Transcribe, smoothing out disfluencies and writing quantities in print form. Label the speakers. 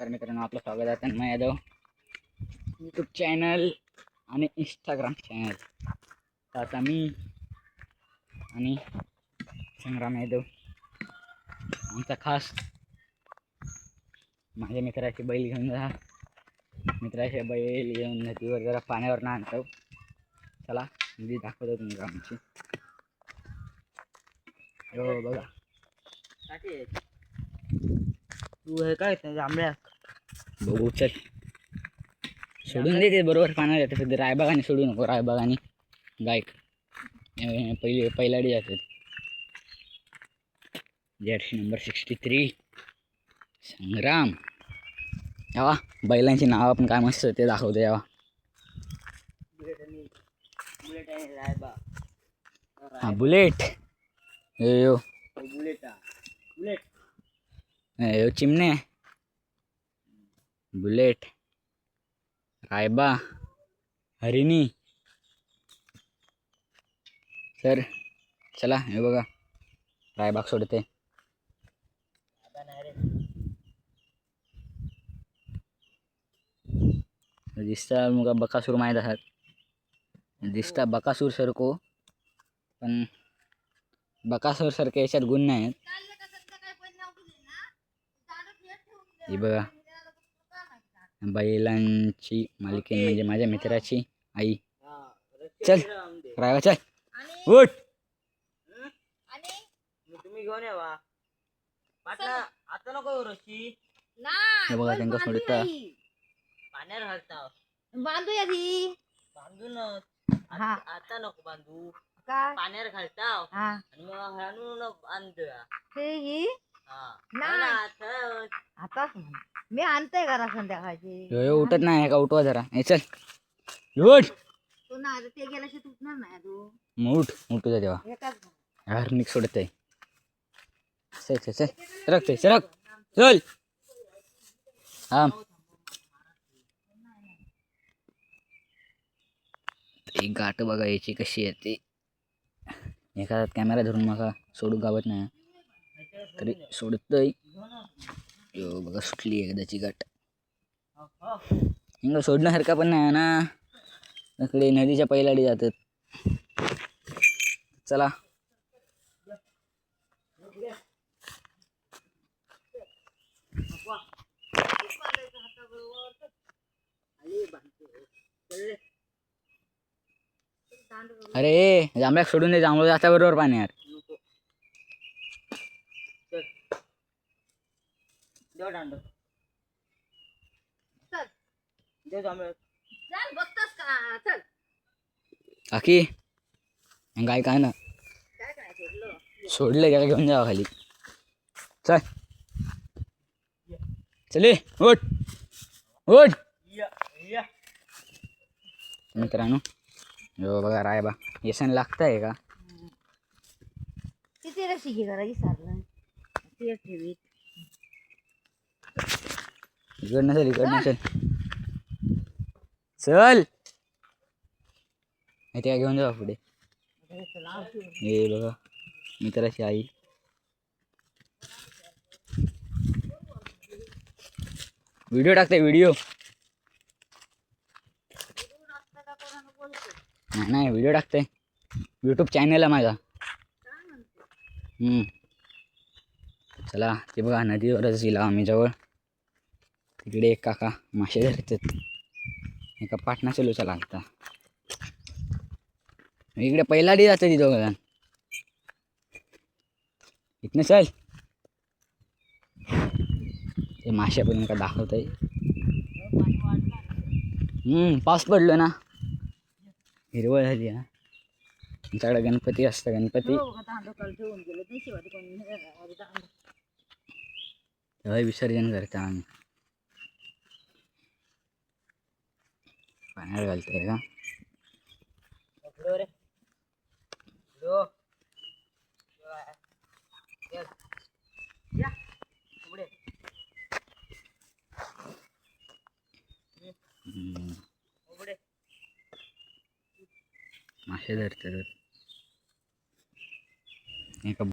Speaker 1: नमस्कार मित्रांनो, आपलं स्वागत आहे तन्मय यादव यूट्यूब चॅनल आणि इंस्टाग्राम चॅनल. तर आता मी आणि संग्राम यादव आमचा खास माझ्या मित्राची बैल घेऊन मित्राचे बैल घेऊन नदीवर जरा पाण्यावर आणतो. चला नदी दाखवतो तुम्ही आमची. हो बघा
Speaker 2: तू हे काय जांभळ्या
Speaker 1: बघू. चल सोडून देते बरोबर पाण्यावर येते. सध्या रायबागाने सोडू नको. रायबागाने गायक पहिलाडी जातात. जर्सी नंबर 63 संग्राम. यावा बैलांची नावं पण काय मस्त ते दाखवतो. यावा हा बुलेट. यो यो चिमणे. बुलेट, रायबा, हरिणी. सर चला हे बघा रायबाग सोडते. दिसता मग बकासूर माहीत आहात. दिसता बकासूर सारखो पण बकासूर सारखे याच्यात गुण नाहीत. हे बघा बैलांची मालकीण म्हणजे माझ्या मित्राची आई. चल रायबा चल उठ.
Speaker 2: तुम्ही घेऊन यावा आता नको रशी.
Speaker 1: हे बघा त्यांना सोडता
Speaker 2: पाण्यावर घालता
Speaker 3: बांधू या ती
Speaker 2: बांधून
Speaker 3: हा.
Speaker 2: आता नको बांधू.
Speaker 3: काय
Speaker 2: पाण्यावर घालता
Speaker 3: हा
Speaker 2: आणि मग हाणून बांधूया.
Speaker 3: ते ही
Speaker 2: नाही
Speaker 3: आताच म्हण मी आणतोय घरा संध्याकाळची.
Speaker 1: यो उठत नाही का. उठवा जरा. हे चल उठ.
Speaker 3: तू ना आता ते गेल्याशी तुटणार नाही तू.
Speaker 1: मग उठू जा तेव्हा.
Speaker 3: एकाच
Speaker 1: हरनिक सोडतय. चल चल चल सरकते सरक चल. हा एक गाठ बघा याची कशी येते. एखादा कॅमेरा धरून मका सोडू गावत नाही तरी सोडतय. यो बघा सुटली एकदाची गाठ. इंग सोडण्यासारखा पण नाही ना. इकडे नदीच्या पहिलाडी जातात. चला अरे जांभळ्याक सोडून दे. जांभळ जाता बरोबर पाण्यावर.
Speaker 2: देव दांडो
Speaker 3: चल
Speaker 2: देव जांभळं.
Speaker 3: चल बघतोस का. चल
Speaker 1: काकी गाय काय ना
Speaker 3: काय काय सोडलं.
Speaker 1: सोडलं त्याला घेऊन जावा खाली. चल चले उठ उठ. मित्रांनो हो बघा रायबा येसन लागतंय का.
Speaker 3: किती रशी घे जरा विसरलं ते ठेवी.
Speaker 1: इकड नसेल इकड नसेल. चल ते घेऊन जावा पुढे. हे बघा मित्राची आई. व्हिडिओ टाकते व्हिडिओ. नाही व्हिडिओ टाकते यूट्यूब चॅनल आहे माझा. चला ते बघा नदीवरच गेला आम्ही जवळ. तिकडे एक काका मासे धरतात. एका पाटणा चलूचा लागता. इकडे पहिलाडी जातं ती दोघं. इथनं चल. ते मासे पण का दाखवत आहे. पाऊस पडलो ना हिरवळ झाली ना. आमच्याकडे गणपती असतं. गणपती तेव्हा विसर्जन करता आम्ही. पाण्यावर घालतोय का. मासे धरतात एका